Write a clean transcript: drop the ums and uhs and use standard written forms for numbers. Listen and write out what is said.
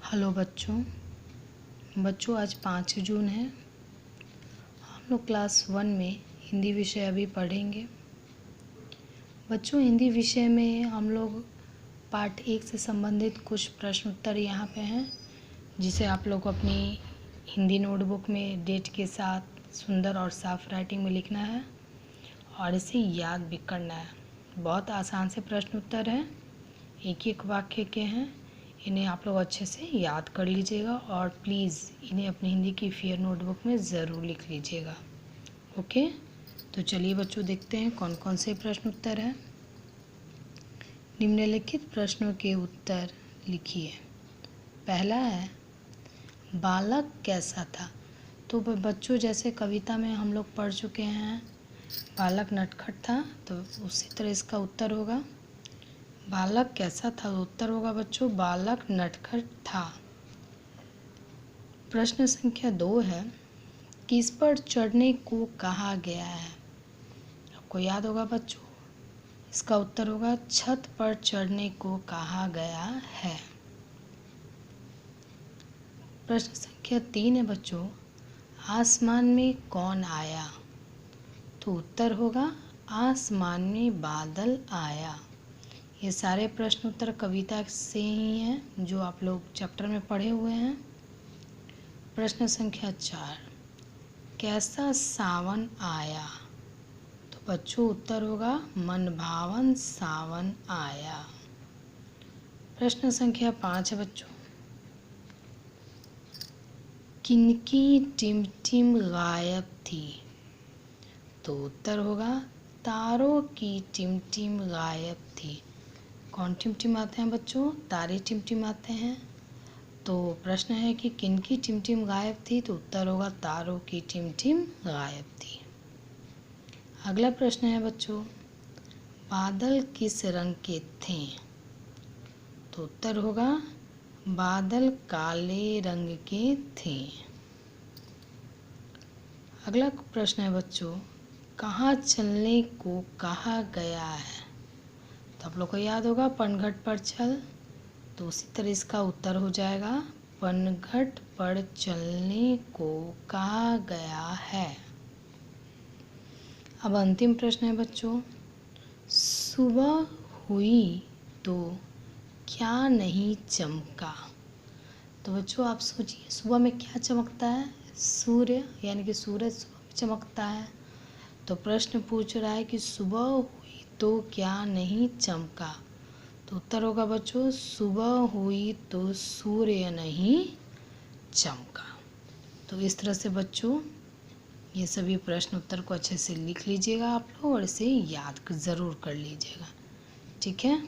Hello बच्चों आज 5 जून है। हम लोग क्लास 1 में हिंदी विषय अभी पढ़ेंगे। बच्चों हिंदी विषय में हम लोग पार्ट 1 से संबंधित कुछ प्रश्न उत्तर यहाँ पे हैं, जिसे आप लोग अपनी हिंदी नोटबुक में डेट के साथ सुंदर और साफ राइटिंग में लिखना है और इसे याद भी करना है। बहुत आसान से प्रश्न उत्तर हैं, एक एक वाक्य के हैं। इन्हें आप लोग अच्छे से याद कर लीजिएगा और प्लीज़ इन्हें अपनी हिंदी की फेयर नोटबुक में ज़रूर लिख लीजिएगा। ओके, तो चलिए बच्चों देखते हैं कौन कौन से प्रश्न उत्तर हैं। निम्नलिखित प्रश्नों के उत्तर लिखिए। पहला है, बालक कैसा था। तो बच्चों जैसे कविता में हम लोग पढ़ चुके हैं, बालक नटखट था, तो उसी तरह इसका उत्तर होगा बालक कैसा था। उत्तर होगा बच्चों बालक नटखट था। प्रश्न संख्या 2 है, किस पर चढ़ने को कहा गया है। आपको याद होगा बच्चों, इसका उत्तर होगा छत पर चढ़ने को कहा गया है। प्रश्न संख्या 3 है बच्चों, आसमान में कौन आया। तो उत्तर होगा आसमान में बादल आया। ये सारे प्रश्न उत्तर कविता से ही हैं जो आप लोग चैप्टर में पढ़े हुए हैं। प्रश्न संख्या 4, कैसा सावन आया। तो बच्चों उत्तर होगा मनभावन सावन आया। प्रश्न संख्या 5 है बच्चों, किनकी टिमटिम गायब थी। तो उत्तर होगा तारों की टिमटिम गायब थी। कौन टिमटिमाते हैं बच्चों, तारे टिमटिमाते हैं। तो प्रश्न है कि किनकी टिमटिम गायब थी। तो उत्तर होगा तारों की टिमटिम गायब थी। अगला प्रश्न है बच्चों, बादल किस रंग के थे। तो उत्तर होगा बादल काले रंग के थे। अगला प्रश्न है बच्चों, कहाँ चलने को कहा गया है। तो आप लोग को याद होगा पनघट पर चल, तो उसी तरह इसका उत्तर हो जाएगा पनघट पर चलने को कहा गया है। अब अंतिम प्रश्न है बच्चों, सुबह हुई तो क्या नहीं चमका। तो बच्चों आप सोचिए, सुबह में क्या चमकता है, सूर्य, यानी कि सूरज सुबह में चमकता है। तो प्रश्न पूछ रहा है कि सुबह हुई तो क्या नहीं चमका। तो उत्तर होगा बच्चों सुबह हुई तो सूर्य नहीं चमका। तो इस तरह से बच्चों ये सभी प्रश्न उत्तर को अच्छे से लिख लीजिएगा आप लोग और इसे याद ज़रूर कर लीजिएगा। ठीक है।